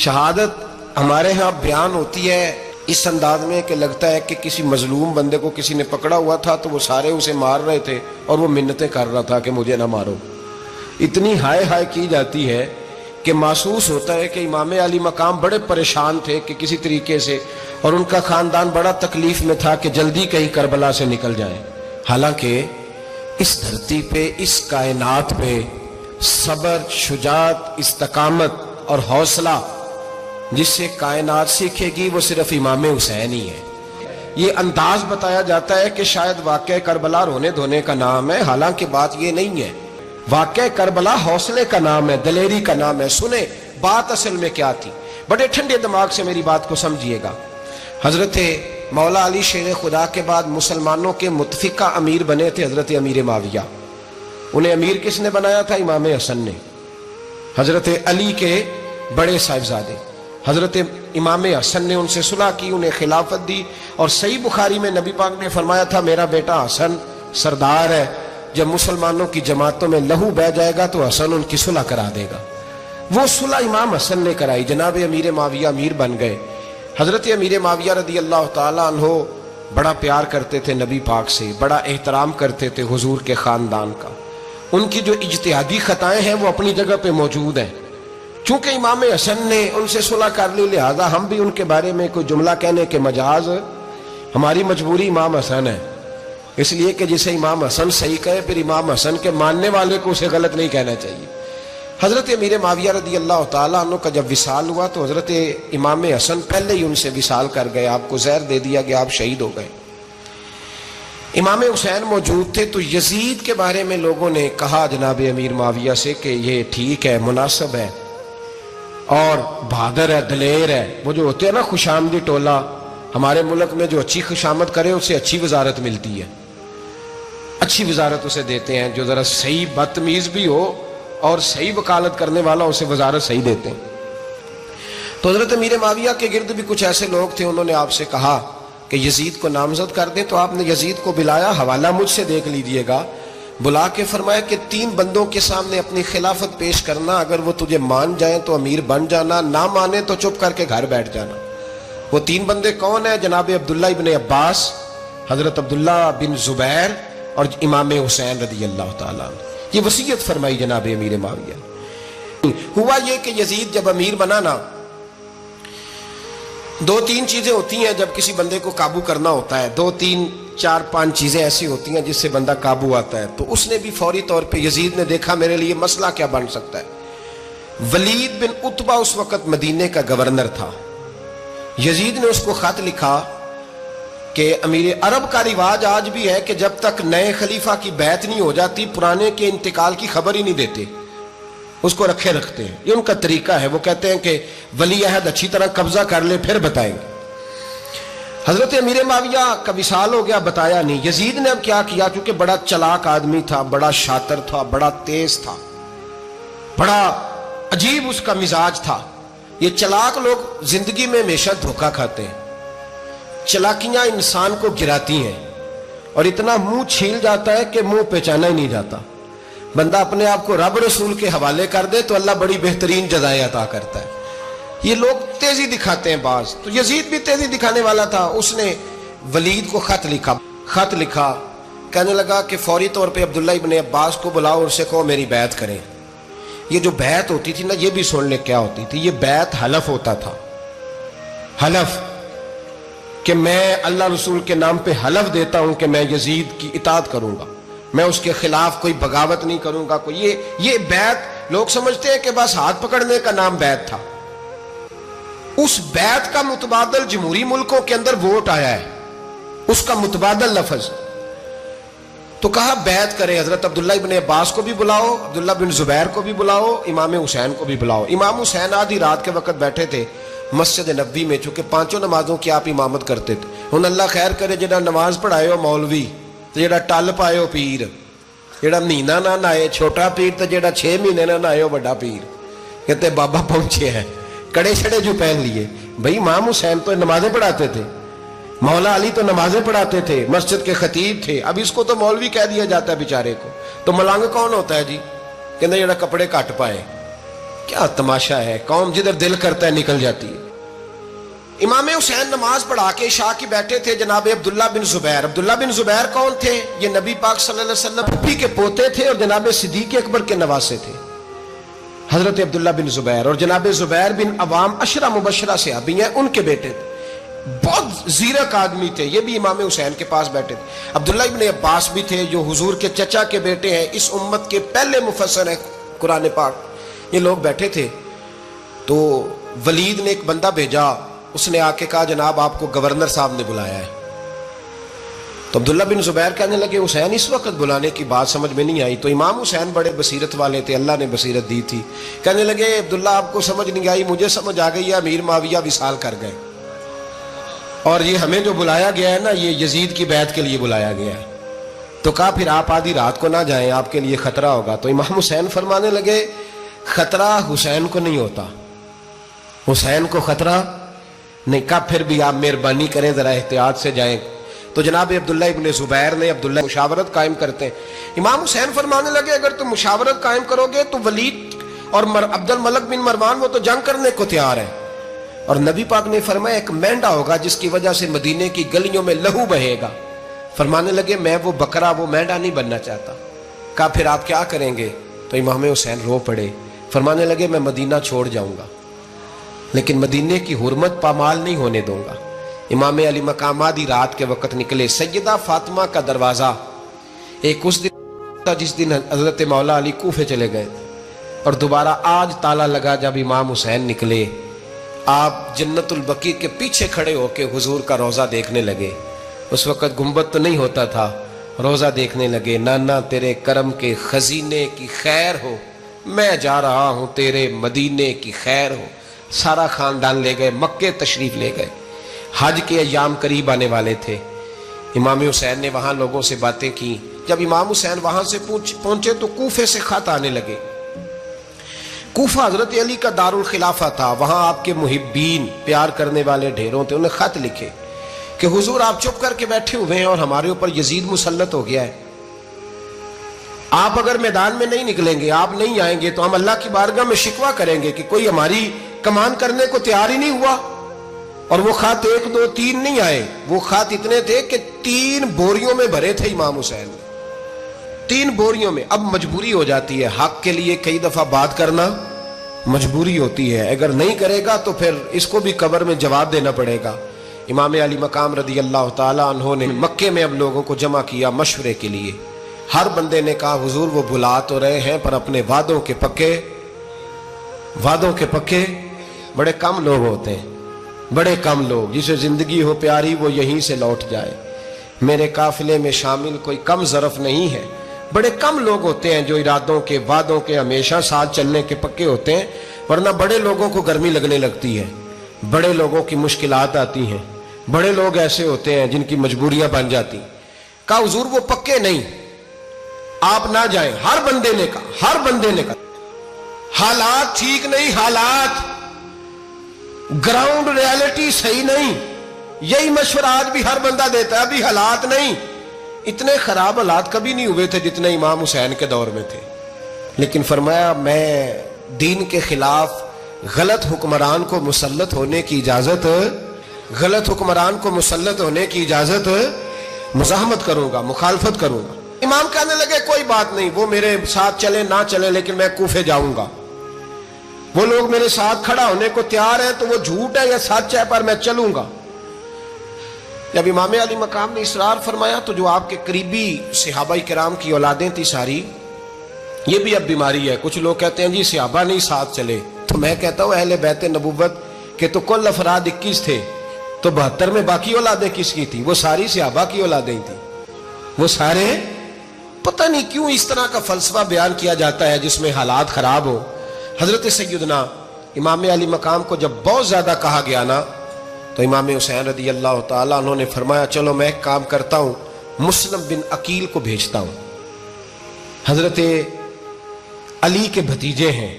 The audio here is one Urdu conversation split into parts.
شہادت ہمارے ہاں بیان ہوتی ہے اس انداز میں کہ لگتا ہے کہ کسی مظلوم بندے کو کسی نے پکڑا ہوا تھا تو وہ سارے اسے مار رہے تھے اور وہ منتیں کر رہا تھا کہ مجھے نہ مارو. اتنی ہائے ہائے کی جاتی ہے کہ محسوس ہوتا ہے کہ امام علی مقام بڑے پریشان تھے کہ کسی طریقے سے، اور ان کا خاندان بڑا تکلیف میں تھا کہ جلدی کہیں کربلا سے نکل جائیں. حالانکہ اس دھرتی پہ، اس کائنات پہ صبر، شجاعت، استقامت اور حوصلہ جس سے کائنات سیکھے گی وہ صرف امام حسین ہی ہے. یہ انداز بتایا جاتا ہے کہ شاید واقعہ کربلا رونے دھونے کا نام ہے، حالانکہ بات یہ نہیں ہے. واقعہ کربلا حوصلے کا نام ہے، دلیری کا نام ہے. سنیں بات اصل میں کیا تھی، بڑے ٹھنڈے دماغ سے میری بات کو سمجھیے گا. حضرت مولا علی شیر خدا کے بعد مسلمانوں کے متفقہ امیر بنے تھے حضرت امیر معاویہ. انہیں امیر کس نے بنایا تھا؟ امام حسن نے. حضرت علی کے بڑے صاحبزادے حضرت امام حسن نے ان سے صلح کی، انہیں خلافت دی. اور صحیح بخاری میں نبی پاک نے فرمایا تھا میرا بیٹا حسن سردار ہے، جب مسلمانوں کی جماعتوں میں لہو بہہ جائے گا تو حسن ان کی صلح کرا دے گا. وہ صلح امام حسن نے کرائی، جناب امیر معاویہ امیر بن گئے. حضرت امیر معاویہ رضی اللہ تعالیٰ عنہ بڑا پیار کرتے تھے نبی پاک سے، بڑا احترام کرتے تھے حضور کے خاندان کا. ان کی جو اجتہادی خطائیں ہیں وہ اپنی جگہ پہ موجود ہیں. چونکہ امام حسن نے ان سے صلح کر لی، لہذا ہم بھی ان کے بارے میں کوئی جملہ کہنے کے مجاز، ہماری مجبوری امام حسن ہے. اس لیے کہ جسے امام حسن صحیح کہے پھر امام حسن کے ماننے والے کو اسے غلط نہیں کہنا چاہیے. حضرت امیر معاویہ رضی اللہ تعالیٰ عنہ کا جب وصال ہوا تو حضرت امام حسن پہلے ہی ان سے وصال کر گئے، آپ کو زہر دے دیا گیا، آپ شہید ہو گئے. امام حسین موجود تھے تو یزید کے بارے میں لوگوں نے کہا جناب امیر معاویہ سے کہ یہ ٹھیک ہے، مناسب ہے اور بہادر ہے، دلیر ہے. وہ جو ہوتے ہیں نا خوش آمدی ٹولہ، ہمارے ملک میں جو اچھی خوشامد کرے اسے اچھی وزارت ملتی ہے، اچھی وزارت اسے دیتے ہیں. جو ذرا صحیح بدتمیز بھی ہو اور صحیح وکالت کرنے والا اسے وزارت صحیح دیتے ہیں. تو حضرت امیر معاویہ کے گرد بھی کچھ ایسے لوگ تھے، انہوں نے آپ سے کہا کہ یزید کو نامزد کر دیں. تو آپ نے یزید کو بلایا، حوالہ مجھ سے دیکھ لیجئے گا. بلا کے فرمایا کہ 3 بندوں کے سامنے اپنی خلافت پیش کرنا، اگر وہ تجھے مان جائیں تو امیر بن جانا، نہ مانے تو چپ کر کے گھر بیٹھ جانا. وہ 3 بندے کون ہیں؟ جناب عبداللہ ابن عباس، حضرت عبداللہ بن زبیر اور امام حسین رضی اللہ تعالیٰ عنہ. یہ وصیت فرمائی جناب امیر معاویہ. ہوا یہ کہ یزید جب امیر بنا نا، 2-3 چیزیں ہوتی ہیں جب کسی بندے کو قابو کرنا ہوتا ہے، 2-3 4-5 چیزیں ایسی ہوتی ہیں جس سے بندہ قابو آتا ہے. تو اس نے بھی فوری طور پہ، یزید نے دیکھا میرے لیے مسئلہ کیا بن سکتا ہے. ولید بن عتبہ اس وقت مدینے کا گورنر تھا. یزید نے اس کو خط لکھا کہ امیر عرب کا رواج آج بھی ہے کہ جب تک نئے خلیفہ کی بیعت نہیں ہو جاتی پرانے کے انتقال کی خبر ہی نہیں دیتے، اس کو رکھے رکھتے ہیں. یہ ان کا طریقہ ہے. وہ کہتے ہیں کہ ولی عہد اچھی طرح قبضہ کر لے پھر بتائیں گے. حضرت امیر معاویہ کا وصال ہو گیا، بتایا نہیں. یزید نے اب کیا کیا، چونکہ بڑا چلاک آدمی تھا، بڑا شاطر تھا، بڑا تیز تھا، بڑا عجیب اس کا مزاج تھا. یہ چلاک لوگ زندگی میں ہمیشہ دھوکہ کھاتے ہیں، چلاکیاں انسان کو گراتی ہیں اور اتنا منہ چھیل جاتا ہے کہ منہ پہچانا ہی نہیں جاتا. بندہ اپنے آپ کو رب رسول کے حوالے کر دے تو اللہ بڑی بہترین جزائیں عطا کرتا ہے. یہ لوگ تیزی دکھاتے ہیں بعض. تو یزید بھی تیزی دکھانے والا تھا. اس نے ولید کو خط لکھا کہنے لگا کہ فوری طور پہ عبداللہ ابن عباس کو بلاؤ اور اسے کہو میری بیعت کریں. یہ جو بیعت ہوتی تھی نا، یہ بھی سن لے کیا ہوتی تھی. یہ بیعت حلف ہوتا تھا، حلف کہ میں اللہ رسول کے نام پہ حلف دیتا ہوں کہ میں یزید کی اطاعت کروں گا، میں اس کے خلاف کوئی بغاوت نہیں کروں گا. یہ بیعت لوگ سمجھتے ہیں کہ بس ہاتھ پکڑنے کا نام بیعت تھا. اس بیعت کا متبادل جمہوری ملکوں کے اندر ووٹ آیا ہے، اس کا متبادل لفظ. تو کہا بیعت کرے. حضرت عبداللہ ابن عباس کو بھی بلاؤ، عبداللہ بن زبیر کو بھی بلاؤ، امام حسین کو بھی بلاؤ. امام حسین آدھی رات کے وقت بیٹھے تھے مسجد نبوی میں، چونکہ 5 نمازوں کی آپ امامت کرتے تھے. ہن اللہ خیر کرے جڑا نماز پڑھائے ہو مولوی تے جڑا ٹل پائے ہو پیر، جڑا مہینہ نہ نہائے چھوٹا پیر تے جڑا 6 مہینے نہ نہائے ہو بڑا پیر. کہتے بابا پہنچے ہیں، کڑے چھڑے جو پہن لیے. بھائی امام حسین تو نمازیں پڑھاتے تھے، مولا علی تو نمازیں پڑھاتے تھے، مسجد کے خطیب تھے. اب اس کو تو مولوی کہہ دیا جاتا ہے بیچارے کو. تو ملنگ کون ہوتا ہے جی؟ کہتے جڑا کپڑے کٹ پائے. کیا تماشا ہے، قوم جدھر دل کرتا ہے نکل جاتی ہے۔ امام حسین نماز پڑھا کے عشاء کی بیٹھے تھے جناب عبداللہ بن زبیر۔ عبداللہ بن زبیر کون تھے؟ یہ نبی پاک صلی اللہ علیہ وسلم پھپھی کے پوتے تھے اور جناب صدیق اکبر کے نواسے تھے، حضرت عبداللہ بن زبیر۔ اور جناب زبیر بن عوام عشرہ مبشرہ صحابی ہیں، ان کے بیٹے تھے، بہت زیرک آدمی تھے، یہ بھی امام حسین کے پاس بیٹھے تھے۔ عبداللہ ابن عباس بھی تھے جو حضور کے چچا کے بیٹے ہیں، اس امت کے پہلے مفسر ہیں قرآن پاک، یہ لوگ بیٹھے تھے۔ تو ولید نے ایک بندہ بھیجا، اس نے آ کے کہا جناب آپ کو گورنر صاحب نے بلایا ہے۔ تو عبداللہ بن زبیر کہنے لگے حسین اس وقت بلانے کی بات سمجھ میں نہیں آئی۔ تو امام حسین بڑے بصیرت والے تھے، اللہ نے بصیرت دی تھی، کہنے لگے عبداللہ آپ کو سمجھ نہیں آئی، مجھے سمجھ آ گئی ہے، امیر معاویہ وصال کر گئے اور یہ ہمیں جو بلایا گیا ہے نا، یہ یزید کی بیعت کے لیے بلایا گیا ہے۔ تو کہا پھر آپ آدھی رات کو نہ جائیں، آپ کے لیے خطرہ ہوگا۔ تو امام حسین فرمانے لگے خطرہ حسین کو نہیں ہوتا، حسین کو خطرہ نہیں۔ کہا پھر بھی آپ مہربانی کریں ذرا احتیاط سے جائیں۔ تو جناب عبداللہ ابن زبیر نے عبداللہ مشاورت قائم کرتے ہیں۔ امام حسین فرمانے لگے اگر تم مشاورت قائم کرو گے تو ولید اور عبد الملک بن مروان وہ تو جنگ کرنے کو تیار ہے، اور نبی پاک نے فرمایا ایک مینڈا ہوگا جس کی وجہ سے مدینے کی گلیوں میں لہو بہے گا۔ فرمانے لگے میں وہ بکرا وہ مینڈا نہیں بننا چاہتا۔ کہا پھر آپ کیا کریں گے؟ تو امام حسین رو پڑے، فرمانے لگے میں مدینہ چھوڑ جاؤں گا لیکن مدینے کی حرمت پامال نہیں ہونے دوں گا۔ امام علی مقام آدھی رات کے وقت نکلے۔ سیدہ فاطمہ کا دروازہ ایک اس دن تھا جس دن حضرت مولا علی کوفے چلے گئے اور دوبارہ آج تالا لگا جب امام حسین نکلے۔ آپ جنت البقیع کے پیچھے کھڑے ہو کے حضور کا روضہ دیکھنے لگے۔ اس وقت گنبد تو نہیں ہوتا تھا، روضہ دیکھنے لگے۔ نانا تیرے کرم کے خزینے کی خیر ہو، میں جا رہا ہوں تیرے مدینے کی خیر ہو۔ سارا خاندان لے گئے، مکے تشریف لے گئے۔ حج کے ایام قریب آنے والے تھے۔ امام حسین نے وہاں لوگوں سے باتیں کی۔ جب امام حسین وہاں سے پہنچے تو کوفے سے خط آنے لگے۔ کوفہ حضرت علی کا دارالخلافہ تھا، وہاں آپ کے محبین پیار کرنے والے ڈھیروں تھے۔ انہیں خط لکھے کہ حضور آپ چپ کر کے بیٹھے ہوئے ہیں اور ہمارے اوپر یزید مسلط ہو گیا ہے، آپ اگر میدان میں نہیں نکلیں گے، آپ نہیں آئیں گے تو ہم اللہ کی بارگاہ میں شکوہ کریں گے کہ کوئی ہماری کمان کرنے کو تیار ہی نہیں ہوا۔ اور وہ خط 1 2 3 نہیں آئے، وہ خط اتنے تھے کہ 3 بوریوں میں بھرے تھے امام حسین، 3 بوریوں میں۔ اب مجبوری ہو جاتی ہے، حق کے لیے کئی دفعہ بات کرنا مجبوری ہوتی ہے، اگر نہیں کرے گا تو پھر اس کو بھی قبر میں جواب دینا پڑے گا۔ امام علی مقام رضی اللہ تعالیٰ عنہ نے مکے میں اب لوگوں کو جمع کیا مشورے کے لیے۔ ہر بندے نے کہا حضور وہ بلا تو رہے ہیں پر اپنے وعدوں کے پکے بڑے کم لوگ ہوتے ہیں، بڑے کم لوگ، جسے زندگی ہو پیاری وہ یہیں سے لوٹ جائے۔ میرے قافلے میں شامل کوئی کم ظرف نہیں ہے، بڑے کم لوگ ہوتے ہیں جو ارادوں کے وعدوں کے ہمیشہ ساتھ چلنے کے پکے ہوتے ہیں، ورنہ بڑے لوگوں کو گرمی لگنے لگتی ہے، بڑے لوگوں کی مشکلات آتی ہیں، بڑے لوگ ایسے ہوتے ہیں جن کی مجبوریاں بن جاتی۔ کہا حضور وہ پکے نہیں، آپ نہ جائیں۔ ہر بندے نے کہا حالات ٹھیک نہیں، حالات گراؤنڈ ریالٹی صحیح نہیں، یہی مشورہ آج بھی ہر بندہ دیتا ہے، ابھی حالات نہیں، اتنے خراب حالات کبھی نہیں ہوئے تھے جتنے امام حسین کے دور میں تھے۔ لیکن فرمایا میں دین کے خلاف غلط حکمران کو مسلط ہونے کی اجازت مزاحمت کروں گا، مخالفت کروں گا۔ امام کہنے لگے کوئی بات نہیں، وہ میرے ساتھ چلے نہ چلے لیکن میں کوفے جاؤں گا، وہ لوگ میرے ساتھ کھڑا ہونے کو تیار ہیں تو وہ جھوٹ ہے یا سچ ہے پر میں چلوں گا۔ جب امام علی مقام نے اصرار فرمایا تو جو آپ کے قریبی صحابہ کرام کی اولادیں تھی ساری، یہ بھی اب بیماری ہے، کچھ لوگ کہتے ہیں جی صحابہ نہیں ساتھ چلے، تو میں کہتا ہوں اہل بیت نبوت کے تو کل افراد 21 تھے، تو 72 میں باقی اولادیں کس کی تھی؟ وہ ساری صحابہ کی اولادیں تھیں، وہ سارے۔ پتہ نہیں کیوں اس طرح کا فلسفہ بیان کیا جاتا ہے جس میں حالات خراب ہو۔ حضرت سیدنا امام علی مقام کو جب بہت زیادہ کہا گیا نا تو امام حسین رضی اللہ تعالیٰ انہوں نے فرمایا چلو میں ایک کام کرتا ہوں، مسلم بن عقیل کو بھیجتا ہوں، حضرت علی کے بھتیجے ہیں،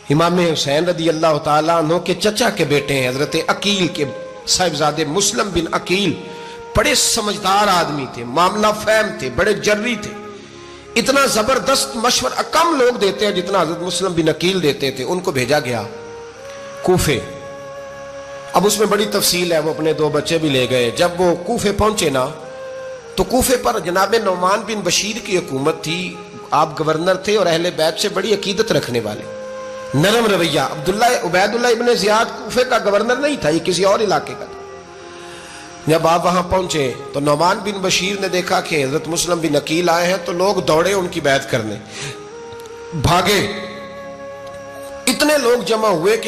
امام حسین رضی اللہ تعالیٰ عنہ کے چچا کے بیٹے ہیں، حضرت عقیل کے صاحبزادے مسلم بن عقیل، بڑے سمجھدار آدمی تھے، معاملہ فہم تھے، بڑے جری تھے۔ اتنا زبردست مشورہ کم لوگ دیتے ہیں جتنا حضرت مسلم بن عقیل دیتے تھے. ان کو بھیجا گیا کوفے. اب اس میں بڑی تفصیل ہے, وہ اپنے 2 بچے بھی لے گئے. جب وہ کوفے پہنچے نا تو کوفے پر جناب نعمان بن بشیر کی حکومت تھی. آپ گورنر تھے اور اہل بیت سے بڑی عقیدت رکھنے والے, نرم رویہ. عبید اللہ ابن زیاد کوفے کا گورنر نہیں تھا, یہ کسی اور علاقے کا تھا. جب آپ وہاں پہنچے تو نعمان بن بشیر نے دیکھا کہ حضرت مسلم بن عقیل آئے ہیں, تو لوگ دوڑے ان کی بیعت کرنے, بھاگے. اتنے لوگ جمع ہوئے کہ